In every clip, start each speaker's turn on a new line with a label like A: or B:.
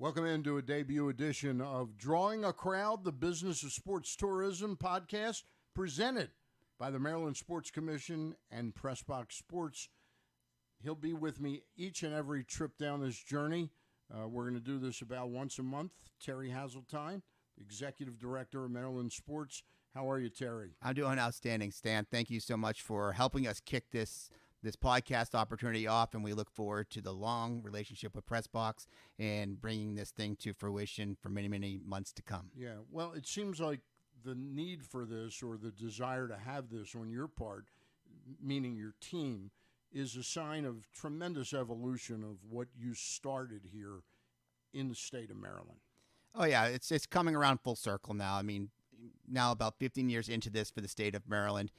A: Welcome into a debut edition of Drawing a Crowd, the Business of Sports Tourism podcast, presented by the Maryland Sports Commission and PressBox Sports. He'll be with me each and every trip down this journey. We're going to do this about once a month. Terry Hasseltine, Executive Director of Maryland Sports. How are you, Terry?
B: I'm doing outstanding, Stan. Thank you so much for helping us kick this podcast opportunity off, and we look forward to the long relationship with PressBox and bringing this thing to fruition for many, many months to come.
A: Yeah, well, it seems like the need for this or the desire to have this on your part, meaning your team, is a sign of tremendous evolution of what you started here in the state of Maryland.
B: Oh, yeah, it's coming around full circle now. I mean, now about 15 years into this for the state of Maryland,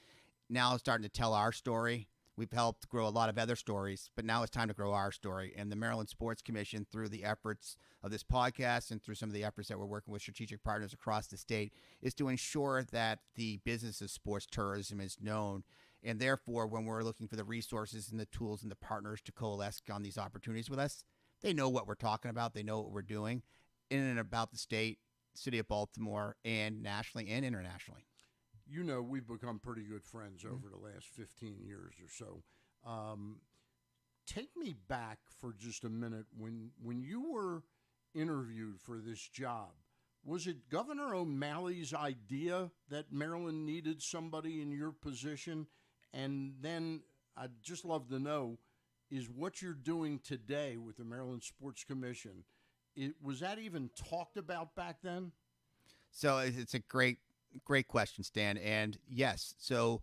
B: now starting to tell our story. We've helped grow a lot of other stories, but now it's time to grow our story. And the Maryland Sports Commission, through the efforts of this podcast and through some of the efforts that we're working with strategic partners across the state, is to ensure that the business of sports tourism is known. And therefore, when we're looking for the resources and the tools and the partners to coalesce on these opportunities with us, they know what we're talking about. They know what we're doing in and about the state, city of Baltimore, and nationally and internationally.
A: You know, we've become pretty good friends over the last 15 years or so. Take me back for just a minute. When you were interviewed for this job, was it Governor O'Malley's idea that Maryland needed somebody in your position? And then I'd just love to know, is what you're doing today with the Maryland Sports Commission, was that even talked about back then?
B: So it's a great question, Stan. And yes, so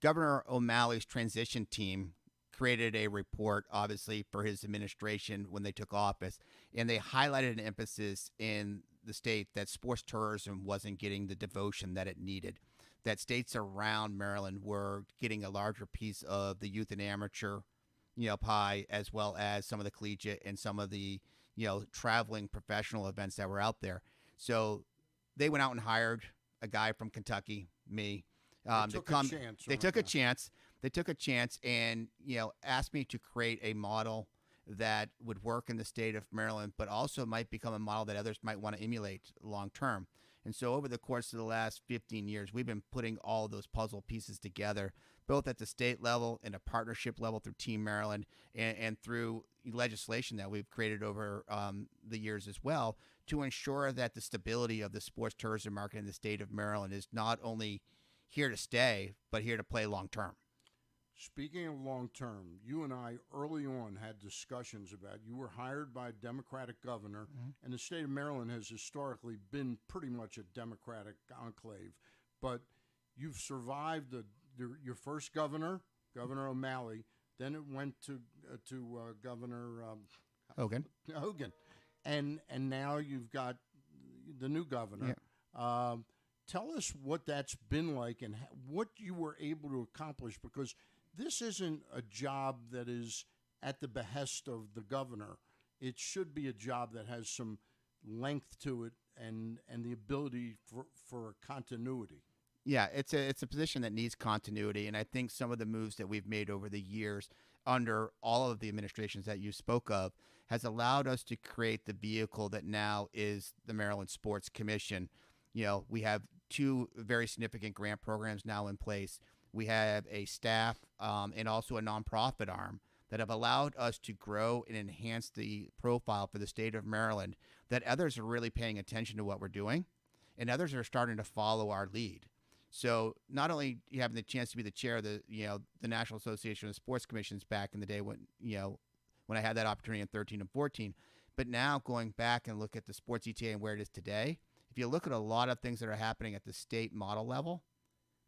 B: Governor O'Malley's transition team created a report, obviously, for his administration when they took office. And they highlighted an emphasis in the state that sports tourism wasn't getting the devotion that it needed, that states around Maryland were getting a larger piece of the youth and amateur, pie, as well as some of the collegiate and some of the, traveling professional events that were out there. So they went out and hired a guy from Kentucky, me, to come. They took a chance. They took a chance and, asked me to create a model that would work in the state of Maryland, but also might become a model that others might want to emulate long term. And so over the course of the last 15 years, we've been putting all of those puzzle pieces together, both at the state level and a partnership level through Team Maryland and through legislation that we've created over the years as well, to ensure that the stability of the sports tourism market in the state of Maryland is not only here to stay, but here to play long term.
A: Speaking of long term, you and I early on had discussions about, you were hired by a Democratic governor, and the state of Maryland has historically been pretty much a Democratic enclave. But you've survived your first governor, Governor O'Malley. Then it went to Governor
B: Hogan,
A: and now you've got the new governor. Yeah. Tell us what that's been like and what you were able to accomplish, because this isn't a job that is at the behest of the governor. It should be a job that has some length to it and the ability for continuity.
B: Yeah, it's a position that needs continuity, and I think some of the moves that we've made over the years under all of the administrations that you spoke of has allowed us to create the vehicle that now is the Maryland Sports Commission. We have two very significant grant programs now in place. We have a staff and also a nonprofit arm that have allowed us to grow and enhance the profile for the state of Maryland, that others are really paying attention to what we're doing, and others are starting to follow our lead. So not only you having the chance to be the chair of the National Association of Sports Commissions back in the day when I had that opportunity in 13 and 14, but now going back and look at the sports ETA and where it is today, if you look at a lot of things that are happening at the state model level,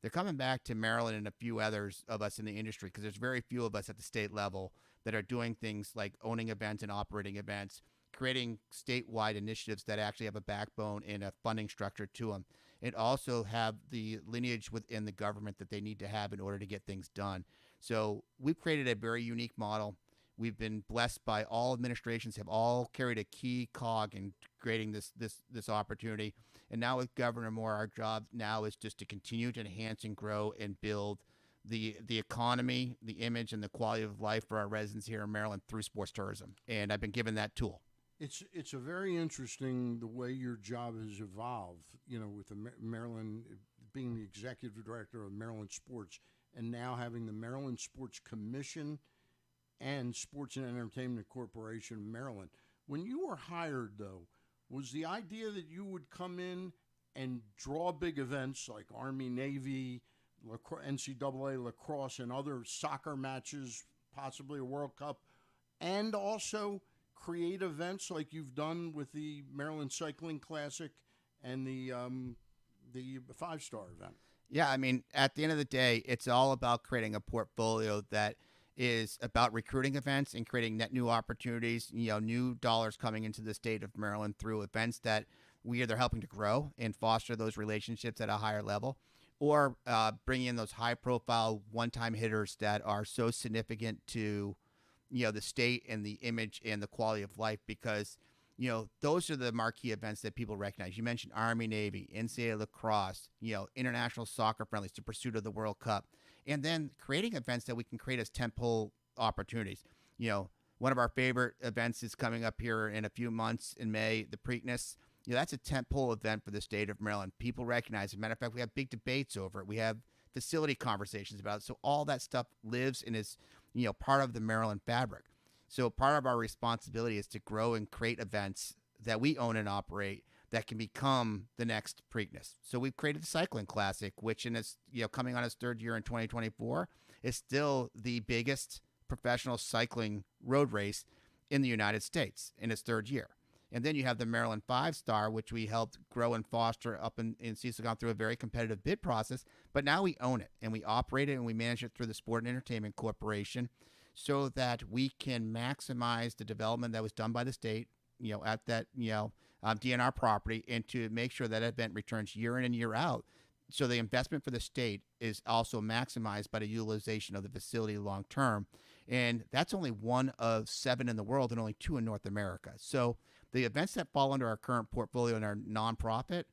B: they're coming back to Maryland and a few others of us in the industry, because there's very few of us at the state level that are doing things like owning events and operating events, creating statewide initiatives that actually have a backbone and a funding structure to them, and also have the lineage within the government that they need to have in order to get things done. So we've created a very unique model. We've been blessed by all administrations, have all carried a key cog in creating this opportunity. And now with Governor Moore, our job now is just to continue to enhance and grow and build the economy, the image, and the quality of life for our residents here in Maryland through sports tourism. And I've been given that tool.
A: It's a very interesting the way your job has evolved. You know, with the Maryland being the executive director of Maryland Sports, and now having the Maryland Sports Commission and Sports and Entertainment Corporation of Maryland. When you were hired, though, was the idea that you would come in and draw big events like Army, Navy, NCAA lacrosse, and other soccer matches, possibly a World Cup, and also create events like you've done with the Maryland Cycling Classic and the 5-star event?
B: Yeah, I mean, at the end of the day, it's all about creating a portfolio that is about recruiting events and creating net new opportunities, new dollars coming into the state of Maryland through events that we either helping to grow and foster those relationships at a higher level, or bringing in those high-profile one-time hitters that are so significant to, the state and the image and the quality of life, because those are the marquee events that people recognize. You mentioned Army, Navy, NCAA lacrosse, international soccer friendlies, the pursuit of the World Cup, and then creating events that we can create as tentpole opportunities. One of our favorite events is coming up here in a few months in May, the Preakness. That's a tentpole event for the state of Maryland. People recognize it. As a matter of fact, we have big debates over it. We have facility conversations about it. So all that stuff lives and is, part of the Maryland fabric. So part of our responsibility is to grow and create events that we own and operate that can become the next Preakness. So we've created the Cycling Classic, which in its, coming on its third year in 2024, is still the biggest professional cycling road race in the United States in its third year. And then you have the Maryland 5-Star, which we helped grow and foster up in Cecil, gone through a very competitive bid process. But now we own it, and we operate it, and we manage it through the Sport and Entertainment Corporation, so that we can maximize the development that was done by the state, at that, DNR property, and to make sure that event returns year in and year out. So the investment for the state is also maximized by the utilization of the facility long term. And that's only one of 7 in the world and only 2 in North America. So the events that fall under our current portfolio and our nonprofit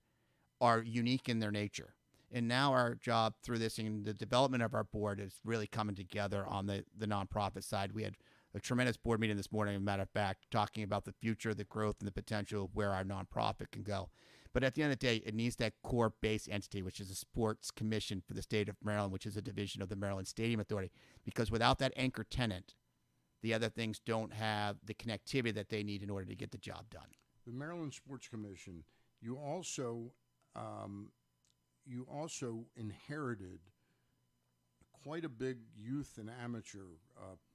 B: are unique in their nature. And now our job through this and the development of our board is really coming together on the nonprofit side. We had a tremendous board meeting this morning, as a matter of fact, talking about the future, the growth, and the potential of where our nonprofit can go. But at the end of the day, it needs that core base entity, which is a sports commission for the state of Maryland, which is a division of the Maryland Stadium Authority. Because without that anchor tenant, the other things don't have the connectivity that they need in order to get the job done.
A: The Maryland Sports Commission, you also inherited quite a big youth and amateur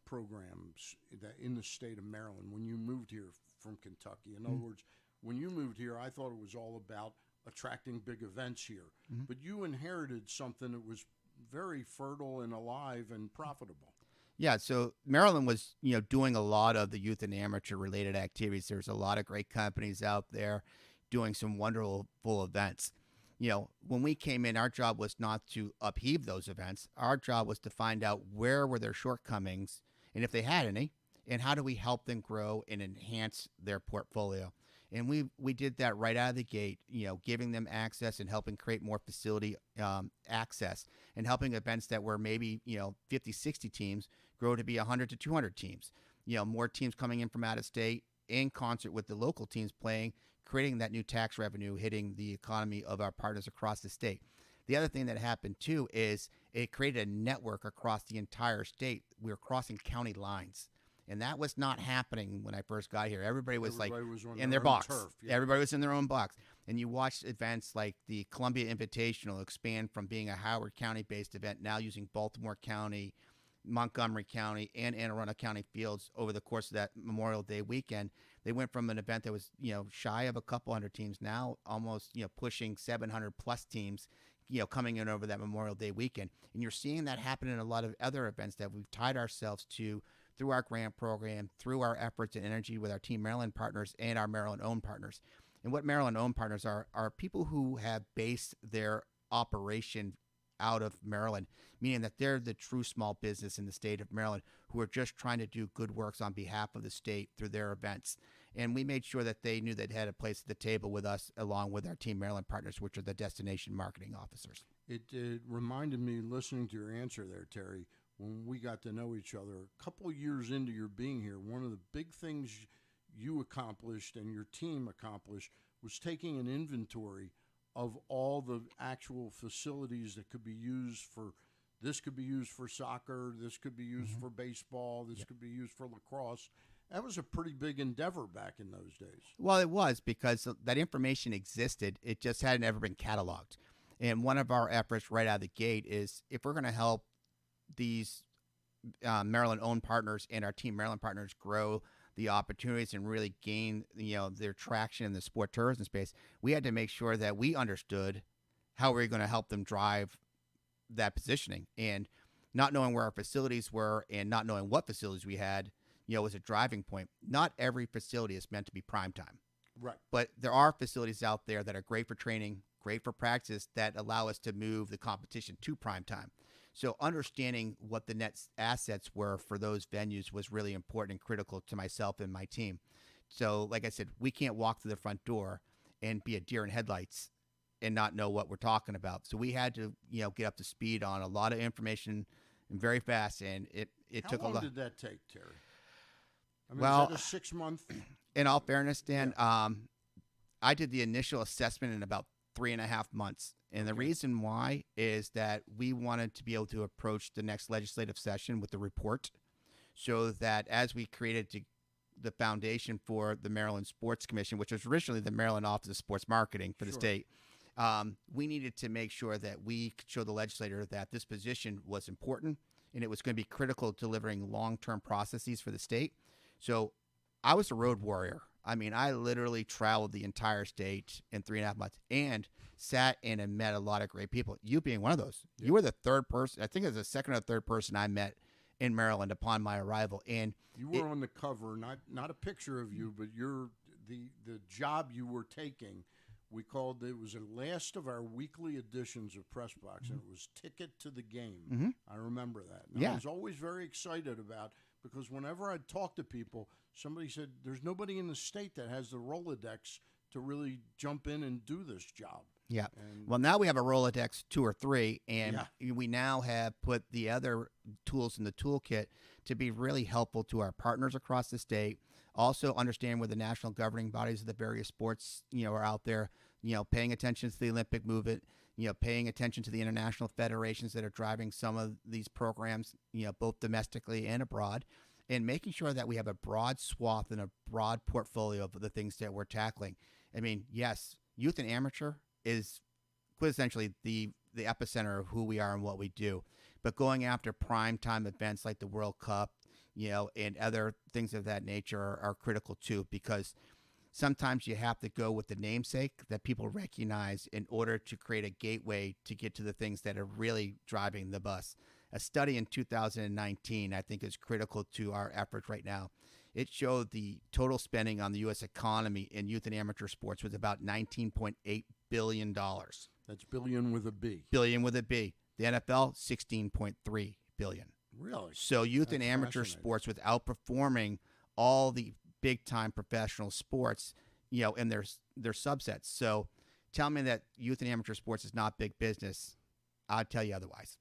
A: programs that in the state of Maryland when you moved here from Kentucky. In other words, when you moved here, I thought it was all about attracting big events here. But you inherited something that was very fertile and alive and profitable.
B: Yeah, so Maryland was, doing a lot of the youth and amateur related activities. There's a lot of great companies out there doing some wonderful events. When we came in, our job was not to upheave those events. Our job was to find out where were their shortcomings and if they had any, and how do we help them grow and enhance their portfolio. And we did that right out of the gate, giving them access and helping create more facility access and helping events that were maybe, 50, 60 teams grow to be 100 to 200 teams. More teams coming in from out of state in concert with the local teams playing, creating that new tax revenue, hitting the economy of our partners across the state. The other thing that happened, too, is it created a network across the entire state. We were crossing county lines. And that was not happening when I first got here. Everybody was in their box.
A: Turf, yeah.
B: Everybody was in their own box. And you watched events like the Columbia Invitational expand from being a Howard County-based event, now using Baltimore County, Montgomery County, and Anne Arundel County fields over the course of that Memorial Day weekend. They went from an event that was, shy of a couple hundred teams, now almost, pushing 700-plus teams, coming in over that Memorial Day weekend. And you're seeing that happen in a lot of other events that we've tied ourselves to through our grant program, through our efforts and energy with our Team Maryland partners and our Maryland-owned partners. And what Maryland-owned partners are people who have based their operation out of Maryland, meaning that they're the true small business in the state of Maryland who are just trying to do good works on behalf of the state through their events. And we made sure that they knew they had a place at the table with us along with our Team Maryland partners, which are the destination marketing officers.
A: It reminded me, listening to your answer there, Terry, when we got to know each other a couple of years into your being here, one of the big things you accomplished and your team accomplished was taking an inventory of all the actual facilities that could be used for. This could be used for soccer. This could be used for baseball. This could be used for lacrosse. That was a pretty big endeavor back in those days.
B: Well, it was, because that information existed. It just hadn't ever been cataloged. And one of our efforts right out of the gate is, if we're going to help these Maryland-owned partners and our Team Maryland partners grow the opportunities and really gain, their traction in the sport tourism space, we had to make sure that we understood how we were going to help them drive that positioning. And not knowing where our facilities were and not knowing what facilities we had, was a driving point. Not every facility is meant to be prime time.
A: Right.
B: But there are facilities out there that are great for training, great for practice, that allow us to move the competition to prime time. So understanding what the net assets were for those venues was really important and critical to myself and my team. So, like I said, we can't walk through the front door and be a deer in headlights and not know what we're talking about. So we had to, get up to speed on a lot of information and very fast. And it took a lot.
A: How long did that take, Terry? I mean,
B: Well,
A: is that a 6-month?
B: In all fairness, Dan, I did the initial assessment in about 3.5 months. And the reason why is that we wanted to be able to approach the next legislative session with the report, so that as we created the foundation for the Maryland Sports Commission, which was originally the Maryland Office of Sports Marketing for the state, we needed to make sure that we could show the legislator that this position was important and it was going to be critical to delivering long-term processes for the state. So I was a road warrior. I mean, I literally traveled the entire state in 3.5 months and sat in and met a lot of great people. You being one of those. Yeah. You were the third person. I think it was the second or third person I met in Maryland upon my arrival. And
A: you were on the cover, not a picture of you, but the job you were taking. We called it was the last of our weekly editions of PressBox, and it was Ticket to the Game. I remember that. And I was always very excited about, because whenever I'd talk to people, somebody said, there's nobody in the state that has the Rolodex to really jump in and do this job.
B: Yeah. Well, now we have a Rolodex 2 or 3, and we now have put the other tools in the toolkit to be really helpful to our partners across the state. Also understand where the national governing bodies of the various sports, are out there, paying attention to the Olympic movement, paying attention to the international federations that are driving some of these programs, both domestically and abroad, and making sure that we have a broad swath and a broad portfolio of the things that we're tackling. I mean, yes, youth and amateur is quintessentially the epicenter of who we are and what we do. But going after prime time events like the World Cup, and other things of that nature are critical too, because sometimes you have to go with the namesake that people recognize in order to create a gateway to get to the things that are really driving the bus. A study in 2019, I think, is critical to our efforts right now. It showed the total spending on the U.S. economy in youth and amateur sports was about $19.8 billion.
A: That's billion with a B.
B: Billion with a B. The NFL, $16.3 billion.
A: Really?
B: So youth and amateur sports was outperforming all the big-time professional sports, in their subsets. So tell me that youth and amateur sports is not big business. I'd tell you otherwise.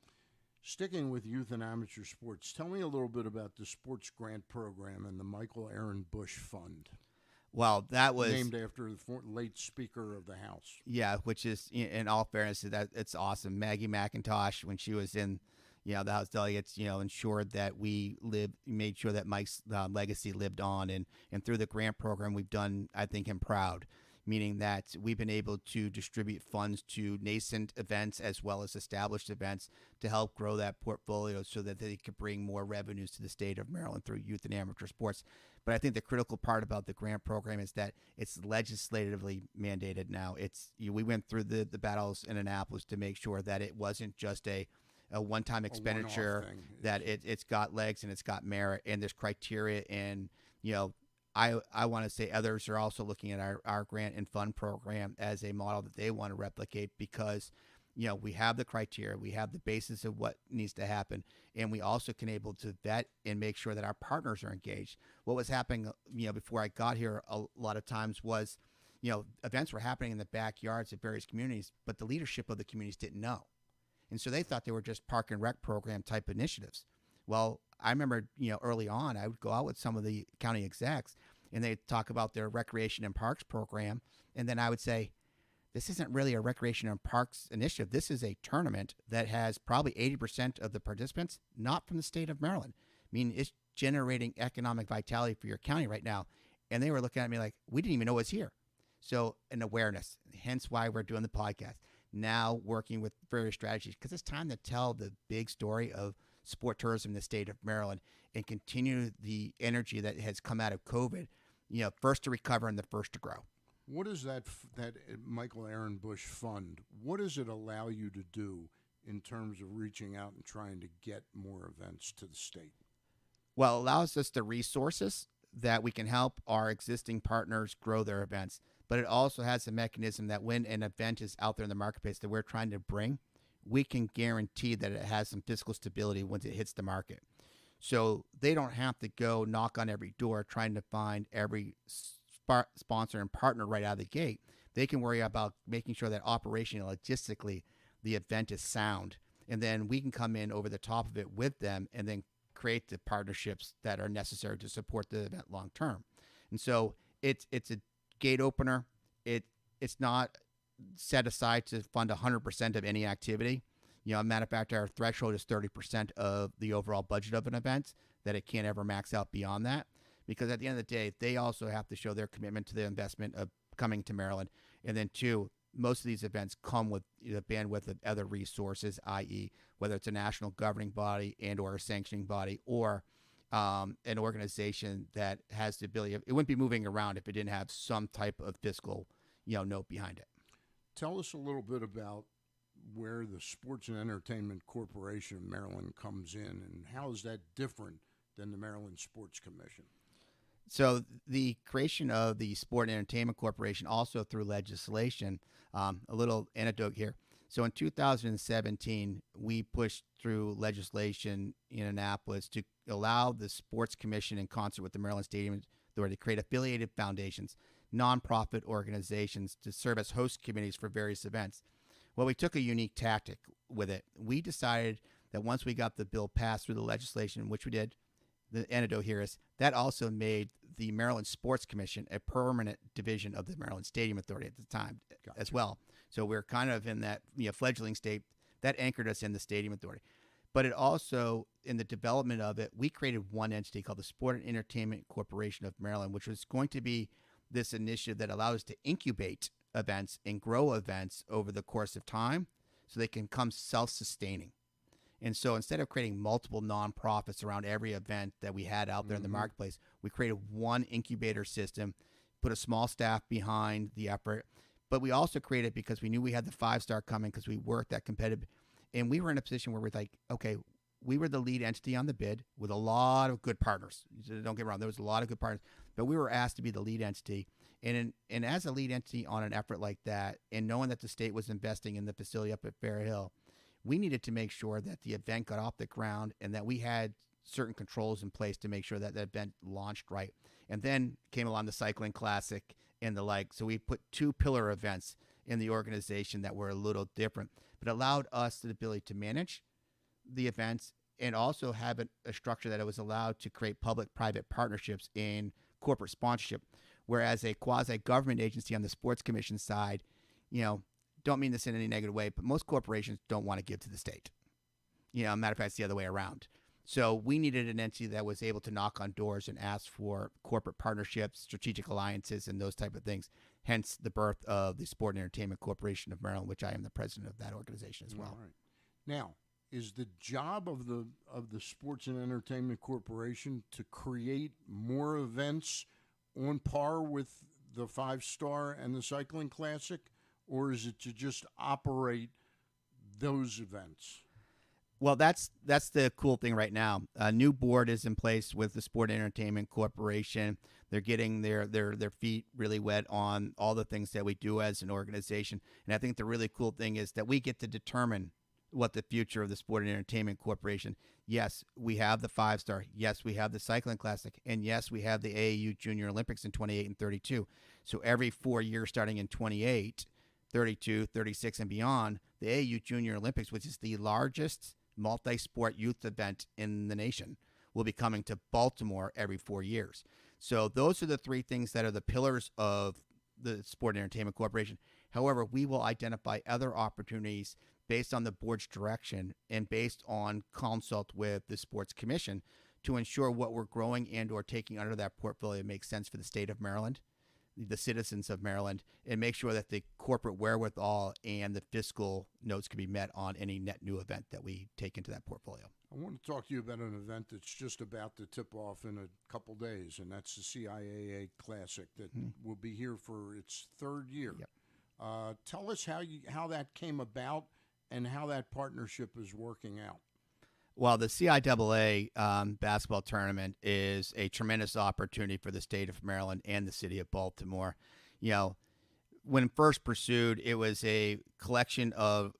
A: Sticking with youth and amateur sports, tell me a little bit about the sports grant program and the Michael Aaron Bush Fund.
B: Well, that was
A: named after the late Speaker of the House.
B: Yeah, which is, in all fairness, that it's awesome. Maggie McIntosh, when she was in, the House delegates, ensured that we made sure that Mike's legacy lived on, and through the grant program, we've done, I think, him proud. Meaning that we've been able to distribute funds to nascent events as well as established events to help grow that portfolio so that they could bring more revenues to the state of Maryland through youth and amateur sports. But I think the critical part about the grant program is that it's legislatively mandated now. We went through the battles in Annapolis to make sure that it wasn't just a one-time expenditure, that it's got legs and it's got merit, and there's criteria, and I want to say others are also looking at our grant and fund program as a model that they want to replicate, because, we have the criteria, we have the basis of what needs to happen, and we also can able to vet and make sure that our partners are engaged. What was happening, before I got here a lot of times was, events were happening in the backyards of various communities, but the leadership of the communities didn't know. And so they thought they were just park and rec program type initiatives. Well, I remember, early on, I would go out with some of the county execs, and they talk about their recreation and parks program. And then I would say, this isn't really a recreation and parks initiative. This is a tournament that has probably 80% of the participants not from the state of Maryland. I mean, it's generating economic vitality for your county right now. And they were looking at me like, we didn't even know it was here. So an awareness, hence why we're doing the podcast. Now working with various strategies, because it's time to tell the big story of sport tourism in the state of Maryland and continue the energy that has come out of COVID, first to recover and the first to grow.
A: What is that Michael Aaron Bush Fund? What does it allow you to do in terms of reaching out and trying to get more events to the state?
B: Well, it allows us the resources that we can help our existing partners grow their events. But it also has a mechanism that when an event is out there in the marketplace that we're trying to bring, we can guarantee that it has some fiscal stability once it hits the market. So they don't have to go knock on every door trying to find every sponsor and partner right out of the gate. They can worry about making sure that operationally, logistically, the event is sound. And then we can come in over the top of it with them and then create the partnerships that are necessary to support the event long term. And so it's a gate opener. It's not set aside to fund 100% of any activity. Matter of fact, our threshold is 30% of the overall budget of an event, that it can't ever max out beyond that. Because at the end of the day, they also have to show their commitment to the investment of coming to Maryland. And then two, most of these events come with the bandwidth of other resources, i.e., whether it's a national governing body and or a sanctioning body or an organization that has the ability of, it wouldn't be moving around if it didn't have some type of fiscal, note behind it.
A: Tell us a little bit about where the Sports and Entertainment Corporation of Maryland comes in, and how is that different than the Maryland Sports Commission?
B: So the creation of the Sport and Entertainment Corporation, also through legislation, a little anecdote here. So in 2017, we pushed through legislation in Annapolis to allow the Sports Commission, in concert with the Maryland Stadium Authority, to create affiliated foundations, nonprofit organizations to serve as host committees for various events. Well, we took a unique tactic with it. We decided that once we got the bill passed through the legislation, which we did, the anecdote here is that also made the Maryland Sports Commission a permanent division of the Maryland Stadium Authority at the time as well. So we're kind of in that fledgling state that anchored us in the Stadium Authority. But it also, in the development of it, we created one entity called the Sport and Entertainment Corporation of Maryland, which was going to be this initiative that allowed us to incubate events and grow events over the course of time so they can come self-sustaining. And so instead of creating multiple nonprofits around every event that we had out there in the marketplace, we created one incubator system, put a small staff behind the effort. But we also created, because we knew we had the 5-star coming, because we worked that competitive. And we were in a position where we're like, okay, we were the lead entity on the bid with a lot of good partners. Don't get me wrong, there was a lot of good partners. But we were asked to be the lead entity. And as a lead entity on an effort like that, and knowing that the state was investing in the facility up at Fair Hill, we needed to make sure that the event got off the ground and that we had certain controls in place to make sure that the event launched right. And then came along the Cycling Classic and the like. So we put 2 pillar events in the organization that were a little different, but allowed us the ability to manage the events and also have a structure that it was allowed to create public-private partnerships in corporate sponsorship. Whereas a quasi-government agency on the Sports Commission side, don't mean this in any negative way, but most corporations don't want to give to the state. Matter of fact, it's the other way around. So we needed an entity that was able to knock on doors and ask for corporate partnerships, strategic alliances, and those type of things. Hence the birth of the Sport and Entertainment Corporation of Maryland, which I am the president of that organization as well.
A: All right. Now, is the job of the Sports and Entertainment Corporation to create more events on par with the 5-star and the Cycling Classic, or is it to just operate those events?
B: Well, that's the cool thing right now. A new board is in place with the Sport and Entertainment Corporation. They're getting their feet really wet on all the things that we do as an organization. And I think the really cool thing is that we get to determine what the future of the Sport and Entertainment Corporation. Yes, we have the 5-star. Yes, we have the Cycling Classic. And yes, we have the AAU Junior Olympics in 28 and 32. So every 4 years starting in 28, 32, 36, and beyond, the AAU Junior Olympics, which is the largest multi-sport youth event in the nation, will be coming to Baltimore every 4 years. So those are the three things that are the pillars of the Sport and Entertainment Corporation. However, we will identify other opportunities based on the board's direction and based on consult with the Sports Commission to ensure what we're growing and or taking under that portfolio makes sense for the state of Maryland, the citizens of Maryland, and make sure that the corporate wherewithal and the fiscal notes can be met on any net new event that we take into that portfolio.
A: I want to talk to you about an event that's just about to tip off in a couple days, and that's the CIAA Classic that will be here for its third year.
B: Yep.
A: Tell us how that came about and how that partnership is working out.
B: Well, the CIAA basketball tournament is a tremendous opportunity for the state of Maryland and the city of Baltimore. You know, when first pursued, it was a collection of,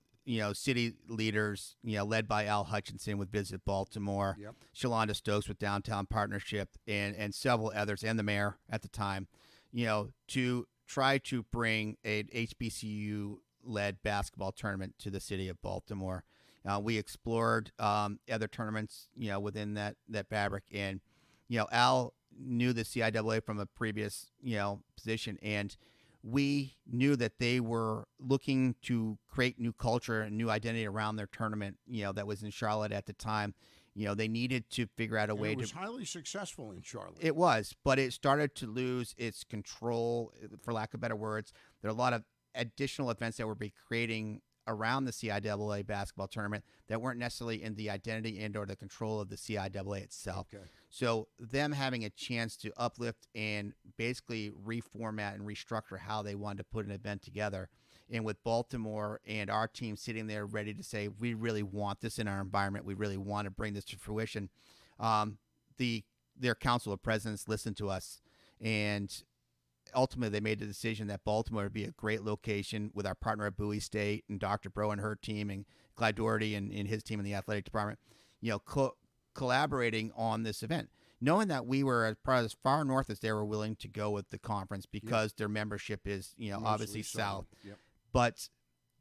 B: city leaders, led by Al Hutchinson with Visit Baltimore,
A: Yep.
B: Shalonda Stokes with Downtown Partnership, and several others, and the mayor at the time, to try to bring an HBCU-led basketball tournament to the city of Baltimore. We explored other tournaments, within that fabric. And, Al knew the CIAA from a previous, position. And we knew that they were looking to create new culture and new identity around their tournament, that was in Charlotte at the time. They needed to figure out a way to.
A: It was highly successful in Charlotte.
B: It was, but it started to lose its control, for lack of better words. There are a lot of additional events that were creating around the CIAA basketball tournament that weren't necessarily in the identity and or the control of the CIAA itself.
A: Okay.
B: So them having a chance to uplift and basically reformat and restructure how they wanted to put an event together. And with Baltimore and our team sitting there ready to say, we really want this in our environment. We really want to bring this to fruition. Their council of presidents listened to us, and ultimately, they made the decision that Baltimore would be a great location with our partner at Bowie State and Dr. Bro and her team and Clyde Doherty and his team in the athletic department, collaborating on this event, knowing that we were as far north as they were willing to go with the conference because their membership is, obviously south.
A: Yep.
B: But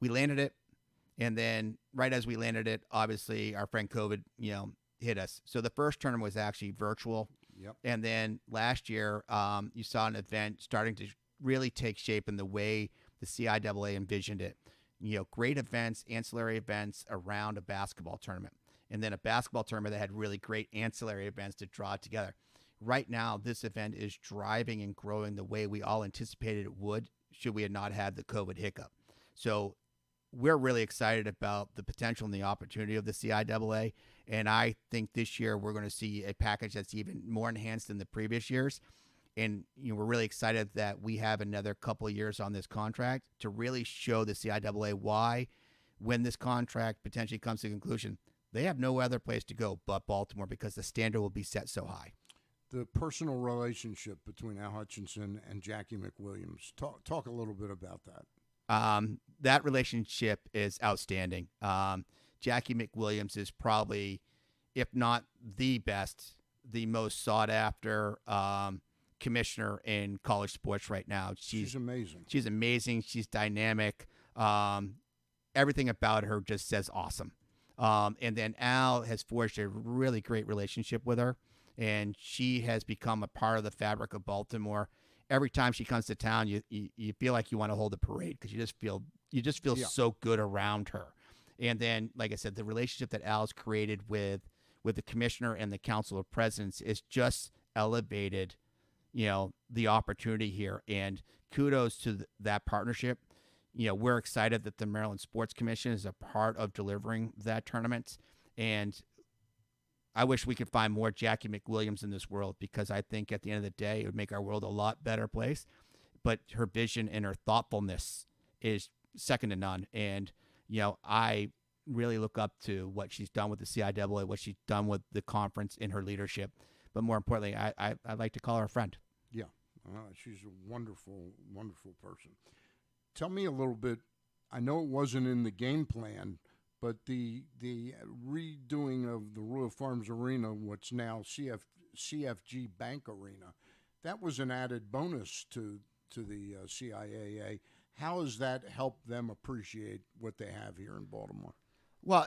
B: we landed it, and then right as we landed it, obviously our friend COVID, hit us. So the first tournament was actually virtual.
A: Yep.
B: And then last year, you saw an event starting to really take shape in the way the CIAA envisioned it. Great events, ancillary events around a basketball tournament. And then a basketball tournament that had really great ancillary events to draw it together. Right now, this event is driving and growing the way we all anticipated it would should we have not had the COVID hiccup. So we're really excited about the potential and the opportunity of the CIAA. And I think this year we're going to see a package that's even more enhanced than the previous years. And we're really excited that we have another couple of years on this contract to really show the CIAA why, when this contract potentially comes to conclusion, they have no other place to go but Baltimore because the standard will be set so high.
A: The personal relationship between Al Hutchinson and Jackie McWilliams. Talk a little bit about that.
B: That relationship is outstanding. Jackie McWilliams is probably, if not the best, the most sought after commissioner in college sports right now.
A: She's amazing.
B: She's amazing. She's dynamic. Everything about her just says awesome. And then Al has forged a really great relationship with her, and she has become a part of the fabric of Baltimore. Every time she comes to town, you feel like you want to hold a parade because you just feel so good around her. And then, like I said, the relationship that Al's created with the commissioner and the council of presidents is just elevated, the opportunity here. And kudos to that partnership. We're excited that the Maryland Sports Commission is a part of delivering that tournament. And I wish we could find more Jackie McWilliams in this world because I think at the end of the day, it would make our world a lot better place. But her vision and her thoughtfulness is second to none. And, I really look up to what she's done with the CIAA, what she's done with the conference in her leadership. But more importantly, I like to call her a friend.
A: Yeah, she's a wonderful, wonderful person. Tell me a little bit. I know it wasn't in the game plan, but the redoing of the Royal Farms Arena, what's now CFG Bank Arena, that was an added bonus to the CIAA. How has that helped them appreciate what they have here in Baltimore?
B: Well,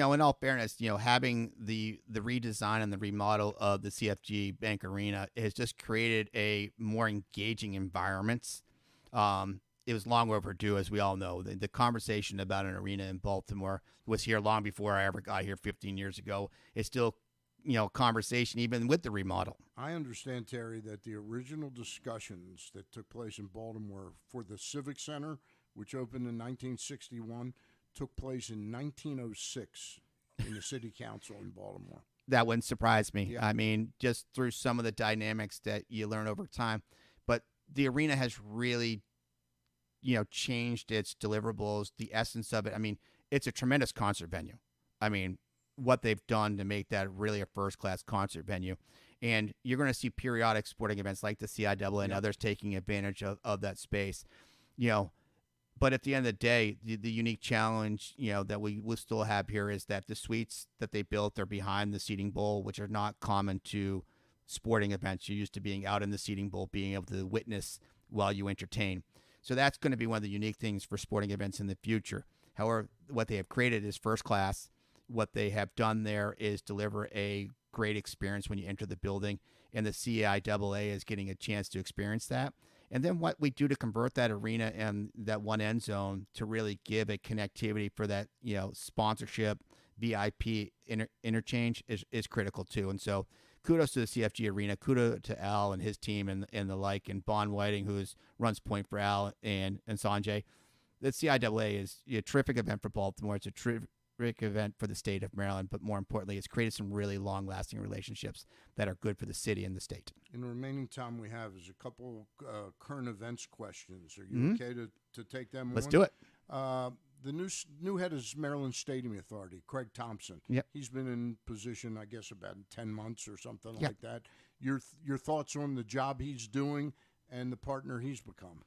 B: in all fairness, having the redesign and the remodel of the CFG Bank Arena has just created a more engaging environment. It was long overdue, as we all know. The conversation about an arena in Baltimore was here long before I ever got here 15 years ago. It's still, conversation even with the remodel.
A: I understand, Terry, that the original discussions that took place in Baltimore for the Civic Center, which opened in 1961, took place in 1906 in the city council in Baltimore.
B: That wouldn't surprise me.
A: Yeah.
B: I mean, just through some of the dynamics that you learn over time. But the arena has really, changed its deliverables, the essence of it. I mean, it's a tremendous concert venue. I mean, what they've done to make that really a first-class concert venue. And you're going to see periodic sporting events like the CIAA and others taking advantage of that space. But at the end of the day, the unique challenge, that we will still have here is that the suites that they built are behind the seating bowl, which are not common to sporting events. You're used to being out in the seating bowl, being able to witness while you entertain. So that's going to be one of the unique things for sporting events in the future. However, what they have created is first class. What they have done there is deliver a great experience when you enter the building, and the CIAA is getting a chance to experience that. And then what we do to convert that arena and that one end zone to really give a connectivity for that, sponsorship, VIP interchange is critical too. And so kudos to the CFG Arena, kudos to Al and his team and the like, and Bon Whiting, who runs point for Al and Sanjay. The CIAA is a terrific event for Baltimore. It's a terrific event for the state of Maryland, but more importantly, it's created some really long-lasting relationships that are good for the city and the state.
A: In the remaining time we have is a couple current events questions. Are you okay to take them?
B: Let's do it.
A: The new head of Maryland Stadium Authority, Craig Thompson.
B: Yep.
A: He's been in position, I guess, about 10 months or something like that. Your thoughts on the job he's doing and the partner he's become?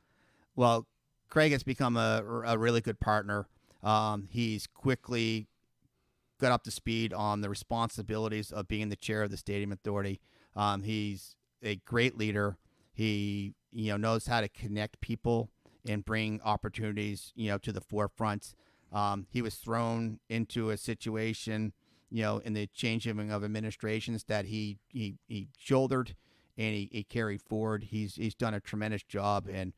B: Well, Craig has become a really good partner. He's quickly got up to speed on the responsibilities of being the chair of the Stadium Authority. He's a great leader. He knows how to connect people and bring opportunities to the forefront. He was thrown into a situation in the changing of administrations that he shouldered and he carried forward. He's done a tremendous job, and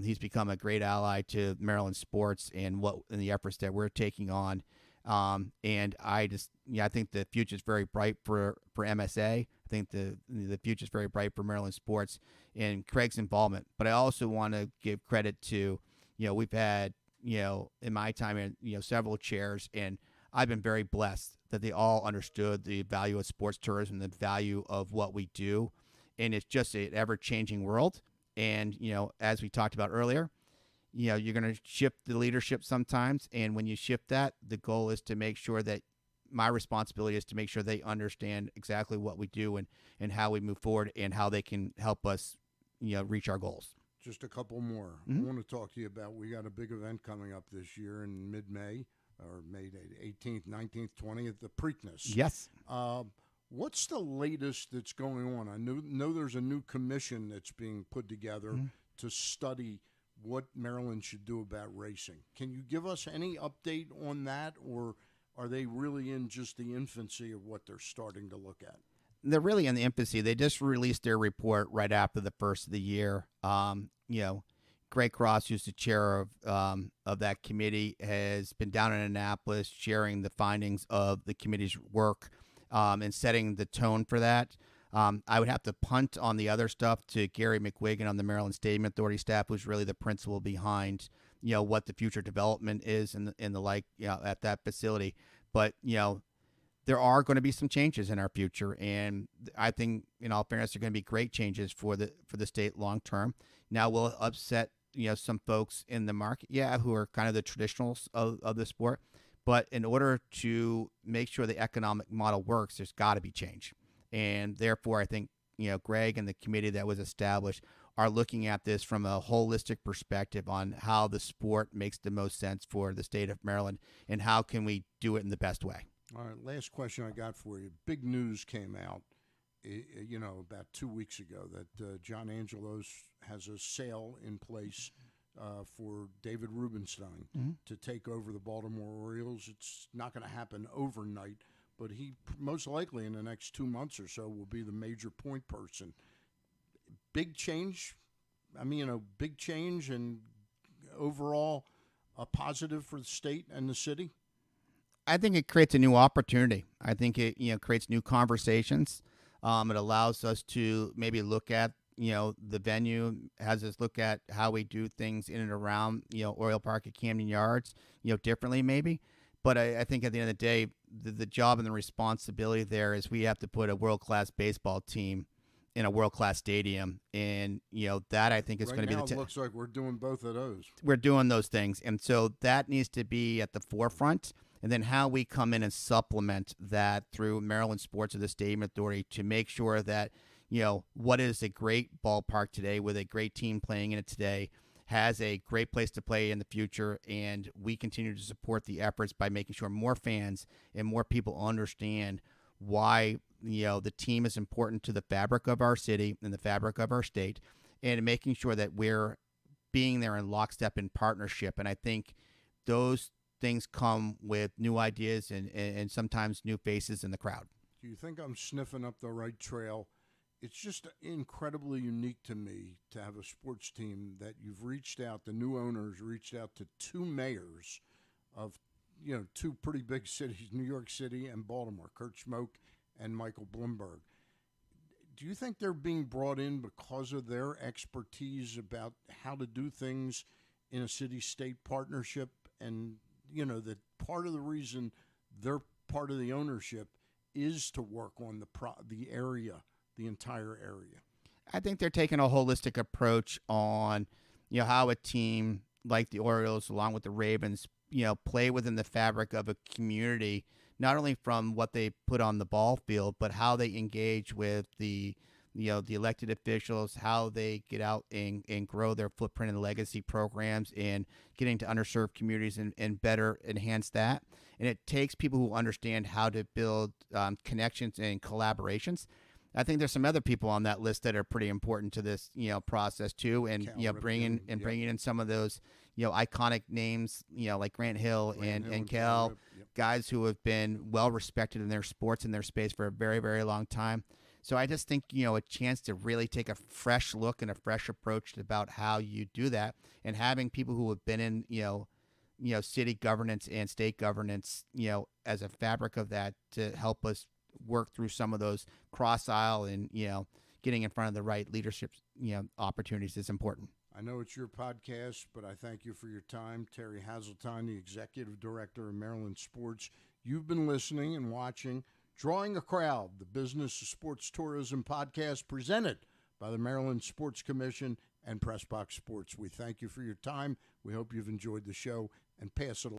B: he's become a great ally to Maryland sports and the efforts that we're taking on. And I think the future is very bright for MSA. I think the future is very bright for Maryland sports and Craig's involvement. But I also want to give credit to, we've had, in my time, several chairs, and I've been very blessed that they all understood the value of sports tourism, the value of what we do. And it's just an ever-changing world. And, as we talked about earlier, you're going to shift the leadership sometimes. And when you shift that, the goal is to make sure that my responsibility is to make sure they understand exactly what we do and how we move forward and how they can help us, reach our goals.
A: Just a couple more. I want to talk to you about, we got a big event coming up this year in mid-May, or May 18th, 19th, 20th, the Preakness.
B: Yes.
A: What's the latest that's going on? I know there's a new commission that's being put together to study what Maryland should do about racing. Can you give us any update on that, or are they really in just the infancy of what they're starting to look at?
B: They're really in the infancy. They just released their report right after the first of the year. Greg Cross, who's the chair of that committee, has been down in Annapolis sharing the findings of the committee's work and setting the tone for that. I would have to punt on the other stuff to Gary McWigan on the Maryland Stadium Authority staff, who's really the principal behind, what the future development is and the like, at that facility. But, there are going to be some changes in our future, and I think, in all fairness, they're going to be great changes for the state long term. Now, will it upset some folks in the market, who are kind of the traditionals of the sport, but in order to make sure the economic model works, there's got to be change, and therefore, I think Greg and the committee that was established are looking at this from a holistic perspective on how the sport makes the most sense for the state of Maryland and how can we do it in the best way.
A: All right, last question I got for you. Big news came out, about 2 weeks ago that John Angelos has a sale in place for David Rubenstein to take over the Baltimore Orioles. It's not going to happen overnight, but he most likely in the next 2 months or so will be the major point person. Big change. I mean, big change and overall a positive for the state and the city.
B: I think it creates a new opportunity. I think it creates new conversations. It allows us to maybe look at the venue, has us look at how we do things in and around Oriole Park at Camden Yards differently maybe. But I think at the end of the day, the job and the responsibility there is we have to put a world-class baseball team in a world-class stadium, and that I think is going to be the.
A: It looks like we're doing both of those.
B: We're doing those things, and so that needs to be at the forefront. And then how we come in and supplement that through Maryland Sports or the Stadium Authority to make sure that what is a great ballpark today with a great team playing in it today has a great place to play in the future, and we continue to support the efforts by making sure more fans and more people understand why the team is important to the fabric of our city and the fabric of our state, and making sure that we're being there in lockstep in partnership. And I think those things come with new ideas and sometimes new faces in the crowd.
A: Do you think I'm sniffing up the right trail? It's just incredibly unique to me to have a sports team that you've reached out, the new owners reached out to two mayors of two pretty big cities, New York City and Baltimore, Kurt Schmoke and Michael Bloomberg. Do you think they're being brought in because of their expertise about how to do things in a city-state partnership? And, that part of the reason they're part of the ownership is to work on the area, the entire area.
B: I think they're taking a holistic approach on, how a team like the Orioles, along with the Ravens, play within the fabric of a community, not only from what they put on the ball field, but how they engage with the elected officials, how they get out and grow their footprint and legacy programs and getting to underserved communities and better enhance that. And it takes people who understand how to build connections and collaborations. I think there's some other people on that list that are pretty important to this, process too. And, bringing in some of those, iconic names, like Grant Hill and Cal, guys who have been well respected in their sports and their space for a very, very long time. So I just think, a chance to really take a fresh look and a fresh approach about how you do that, and having people who have been in, city governance and state governance, as a fabric of that to help us work through some of those cross aisle and, getting in front of the right leadership, opportunities is important.
A: I know it's your podcast, but I thank you for your time. Terry Hasseltine, the Executive Director of Maryland Sports. You've been listening and watching Drawing a Crowd, the Business of Sports Tourism podcast presented by the Maryland Sports Commission and PressBox Sports. We thank you for your time. We hope you've enjoyed the show and pass it along.